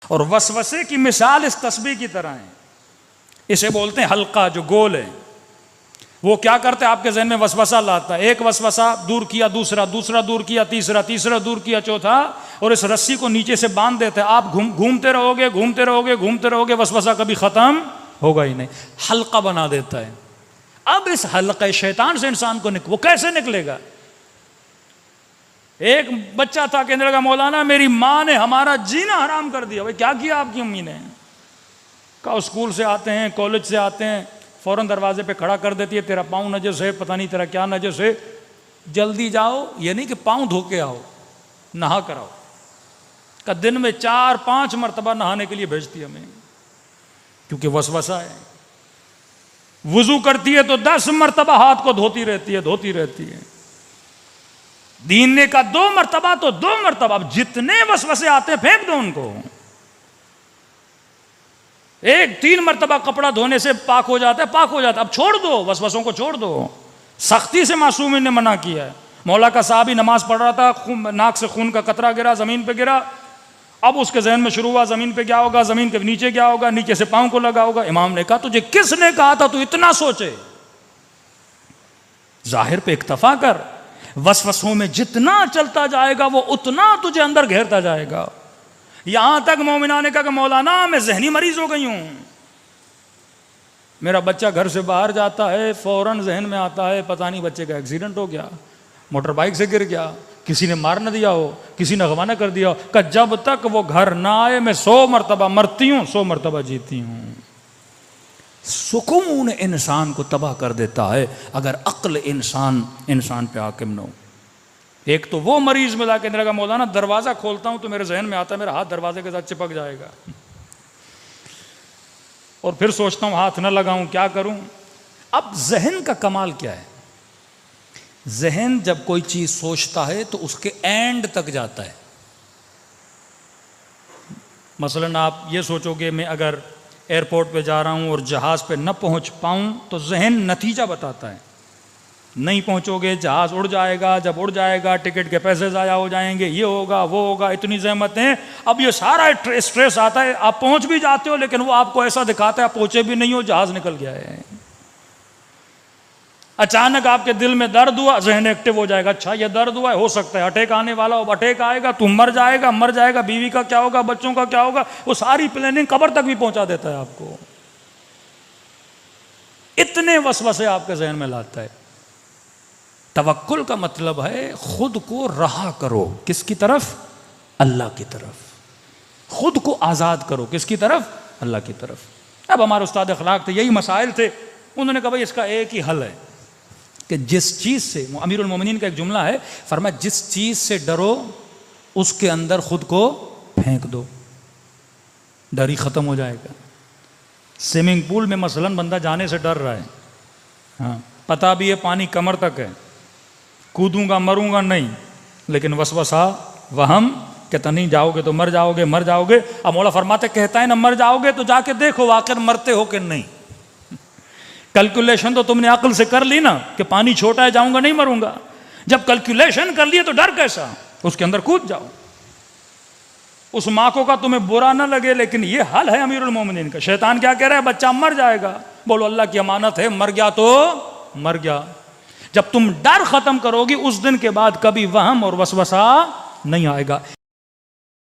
और वसवसे की मिसाल इस तस्बीह की तरह है। इसे बोलते हैं हल्का, जो गोल है। वो क्या करते हैं, आपके जहन में वसवसा लाता है, एक वसवसा दूर किया, दूसरा दूर किया, तीसरा दूर किया, चौथा, और इस रस्सी को नीचे से बांध देते हैं। आप घूमते रहोगे, वसवसा कभी खत्म होगा ही नहीं। हल्का बना देता है। अब इस हल्के शैतान से इंसान को वो कैसे निकलेगा? एक बच्चा था, कहने लगा मौलाना मेरी माँ ने हमारा जीना हराम कर दिया। भाई क्या किया आपकी अम्मी ने? कहा स्कूल से आते हैं, कॉलेज से आते हैं, फौरन दरवाजे पे खड़ा कर देती है, तेरा पाँव नजस है, पता नहीं तेरा क्या नजस है, जल्दी जाओ। ये नहीं कि पाँव धो के आओ, नहा कर आओ। का दिन में 4-5 मरतबा नहाने के लिए भेजती है हमें, क्योंकि वसवसा है। वुजू करती है तो 10 मरतबा हाथ को धोती रहती है। दीन ने का 2 मरतबा तो 2 मरतबा। अब जितने वसवसे आते हैं फेंक दो उनको। 3 मरतबा कपड़ा धोने से पाक हो जाता है, अब छोड़ दो, वसवसों को छोड़ दो। सख्ती से मासूम ने मना किया है। मौला का साहब ही नमाज पढ़ रहा था, नाक से खून का कतरा गिरा, जमीन पे गिरा। अब उसके जहन में शुरू हुआ जमीन पे क्या होगा, जमीन के नीचे क्या होगा, नीचे से पांव को लगा होगा। इमाम ने कहा तुझे किसने कहा था तू इतना सोचे? जाहिर पे इक्तफा कर। वसवसों में जितना चलता जाएगा वो उतना तुझे अंदर घेरता जाएगा। यहां तक मोमिना ने कहा कि मौलाना मैं जहनी मरीज हो गई हूं। मेरा बच्चा घर से बाहर जाता है, फौरन जहन में आता है पता नहीं बच्चे का एक्सीडेंट हो गया, मोटर बाइक से गिर गया, किसी ने मार न दिया हो, किसी ने अगवा न कर दिया हो। कि जब तक वो घर ना आए मैं 100 मरतबा मरती हूं, 100 मरतबा जीती हूं। सुकून इंसान को तबाह कर देता है अगर अक्ल इंसान पे हाकिम न हो। एक तो वो मरीज मिला के लगा मौलाना दरवाजा खोलता हूं तो मेरे जहन में आता है मेरा हाथ दरवाजे के साथ चिपक जाएगा, और फिर सोचता हूं हाथ न लगाऊं, क्या करूं। अब जहन का कमाल क्या है? जहन जब कोई चीज सोचता है तो उसके एंड तक जाता है। मसलन आप ये सोचोगे मैं अगर एयरपोर्ट पे जा रहा हूं और जहाज पे न पहुंच पाऊं तो जहन नतीजा बताता है, नहीं पहुंचोगे जहाज उड़ जाएगा, जब उड़ जाएगा टिकट के पैसे ज़ाया हो जाएंगे, ये होगा वो होगा, इतनी ज़हमतें। अब ये सारा स्ट्रेस आता है। आप पहुंच भी जाते हो लेकिन वो आपको ऐसा दिखाता है आप पहुंचे भी नहीं हो, जहाज निकल गया है। अचानक आपके दिल में दर्द हुआ, जहन एक्टिव हो जाएगा, अच्छा ये दर्द हुआ है, हो सकता है अटैक आने वाला हो, अटैक आएगा, तुम मर जाएगा, बीवी का क्या होगा, बच्चों का क्या होगा। वो सारी प्लानिंग कब्र तक भी पहुंचा देता है आपको। इतने वसवसे आपके जहन में लाता है। तवक्कुल का मतलब है खुद को रहा करो, किसकी तरफ? अल्लाह की तरफ। खुद को आज़ाद करो, किसकी तरफ? अल्लाह की तरफ। अब हमारे उस्ताद अखलाक थे, यही मसाइल थे। उन्होंने कहा भाई इसका एक ही हल है कि जिस चीज़ से, अमीरुल मोमिनीन का एक जुमला है, फरमाया जिस चीज़ से डरो उसके अंदर खुद को फेंक दो, डर ही ख़त्म हो जाएगा। स्विमिंग पूल में मसलन बंदा जाने से डर रहा है, हाँ पता भी है पानी कमर तक है, कूदूंगा मरूंगा नहीं, लेकिन वसवसा वहम कहता नहीं जाओगे तो मर जाओगे। अब मौला फरमाते कहता है ना मर जाओगे तो जाके देखो आखिर मरते हो कि नहीं। कैलकुलेशन तो तुमने अक्ल से कर ली ना कि पानी छोटा है जाऊंगा नहीं मरूंगा। जब कैलकुलेशन कर लिए तो डर कैसा, उसके अंदर कूद जाओ। उस माँ को का तुम्हें बुरा ना लगे, लेकिन ये हल है अमीरुल मोमिनीन का। शैतान क्या कह रहा है? बच्चा मर जाएगा, बोलो अल्लाह की अमानत है, मर गया तो मर गया। जब तुम डर खत्म करोगी उस दिन के बाद कभी वहम और वसवसा नहीं आएगा।